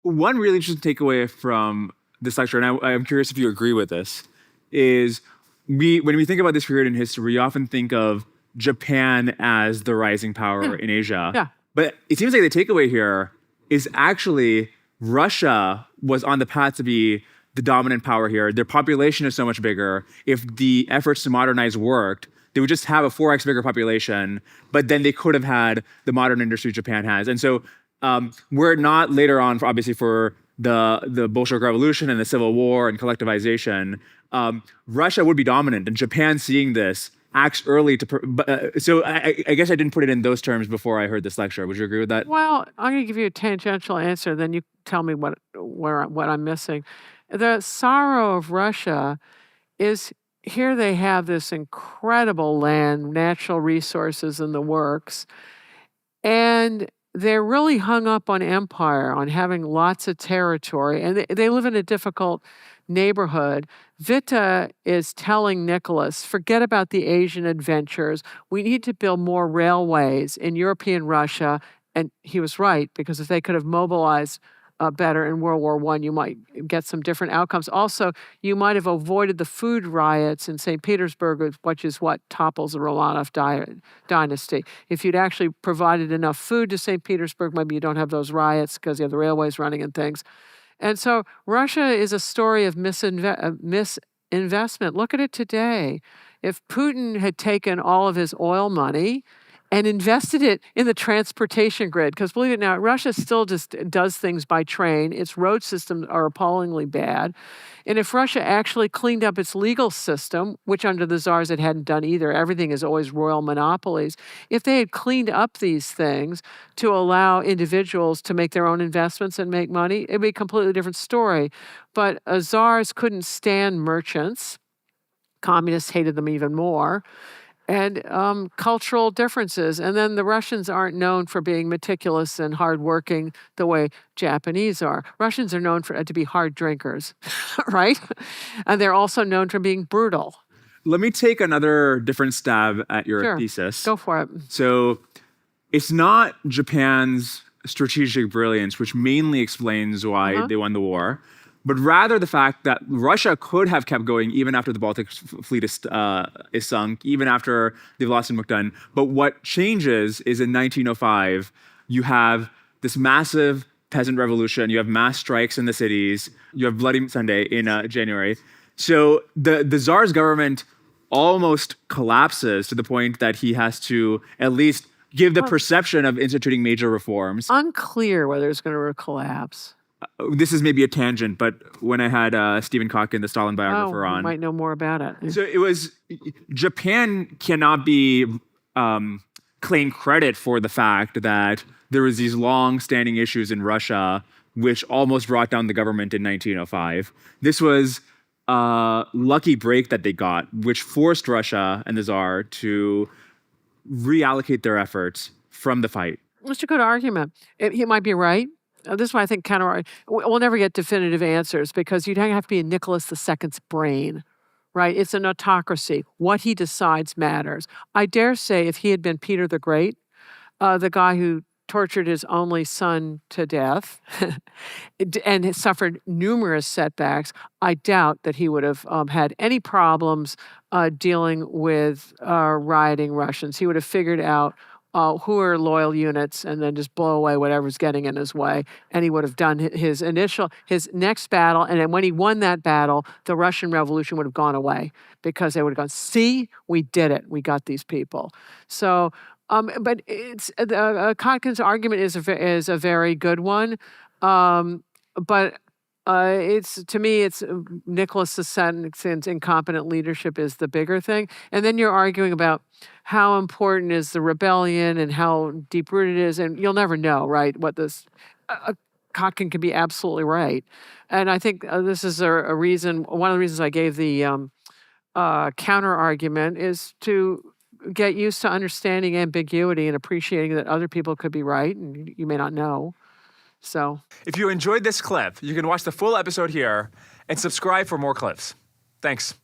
One really interesting takeaway from this lecture, and I'm curious if you agree with this, is when we think about this period in history, we often think of Japan as the rising power Yeah. in Asia. Yeah. But it seems like the takeaway here is actually Russia was on the path to be the dominant power here. Their population is so much bigger. If the efforts to modernize worked, they would just have a 4x bigger population, but then they could have had the modern industry Japan has. And so were it not later on, obviously, for the Bolshevik Revolution and the Civil War and collectivization, Russia would be dominant. And Japan, seeing this, acts early to. So I guess I didn't put it in those terms before I heard this lecture. Would you agree with that? Well, I'm going to give you a tangential answer, then you tell me what I'm missing. The sorrow of Russia is here they have this incredible land, natural resources in the works, and they're really hung up on empire, on having lots of territory, and they live in a difficult neighborhood. Witte is telling Nicholas, forget about the Asian adventures. We need to build more railways in European Russia. And he was right, because if they could have mobilized better in World War I, you might get some different outcomes. Also, you might have avoided the food riots in St. Petersburg, which is what topples the Romanov dynasty. If you'd actually provided enough food to St. Petersburg, maybe you don't have those riots because you have the railways running and things. And so Russia is a story of misinvestment. Look at it today. If Putin had taken all of his oil money and invested it in the transportation grid, because believe it or not, Russia still just does things by train. Its road systems are appallingly bad. And if Russia actually cleaned up its legal system, which under the czars it hadn't done either, everything is always royal monopolies. If they had cleaned up these things to allow individuals to make their own investments and make money, it'd be a completely different story. But czars couldn't stand merchants. Communists hated them even more. And cultural differences. And then the Russians aren't known for being meticulous and hardworking the way Japanese are. Russians are known to be hard drinkers, right? And they're also known for being brutal. Let me take another different stab at your Sure. thesis. Go for it. So it's not Japan's strategic brilliance, which mainly explains why they won the war, but rather the fact that Russia could have kept going even after the Baltic fleet is sunk, even after they've lost in Mukden. But what changes is in 1905, you have this massive peasant revolution, you have mass strikes in the cities, you have Bloody Sunday in January. So the Tsar's government almost collapses to the point that he has to at least give the perception of instituting major reforms. Unclear whether it's going to collapse. This is maybe a tangent, but when I had Stephen Kotkin, the Stalin biographer, on, you might know more about it. So it was Japan cannot be claim credit for the fact that there was these long-standing issues in Russia which almost brought down the government in 1905. This was a lucky break that they got, which forced Russia and the Tsar to reallocate their efforts from the fight. It's a good argument. He might be right. This is why I think we'll never get definitive answers, because you'd have to be in Nicholas II's brain, right? It's an autocracy. What he decides matters. I dare say if he had been Peter the Great, the guy who tortured his only son to death and suffered numerous setbacks, I doubt that he would have had any problems dealing with rioting Russians. He would have figured out who are loyal units and then just blow away whatever's getting in his way. And he would have done his next battle. And then when he won that battle, the Russian Revolution would have gone away, because they would have gone, see, we did it. We got these people. So, but it's Kotkin's argument is a very good one. But it's, to me, it's Nicholas II's incompetent leadership is the bigger thing. And then you're arguing about how important is the rebellion and how deep-rooted it is, and you'll never know, right, what this... Kotkin can be absolutely right. And I think this is a reason, one of the reasons I gave the counter-argument is to get used to understanding ambiguity and appreciating that other people could be right, and you may not know. So, if you enjoyed this clip, you can watch the full episode here and subscribe for more clips. Thanks.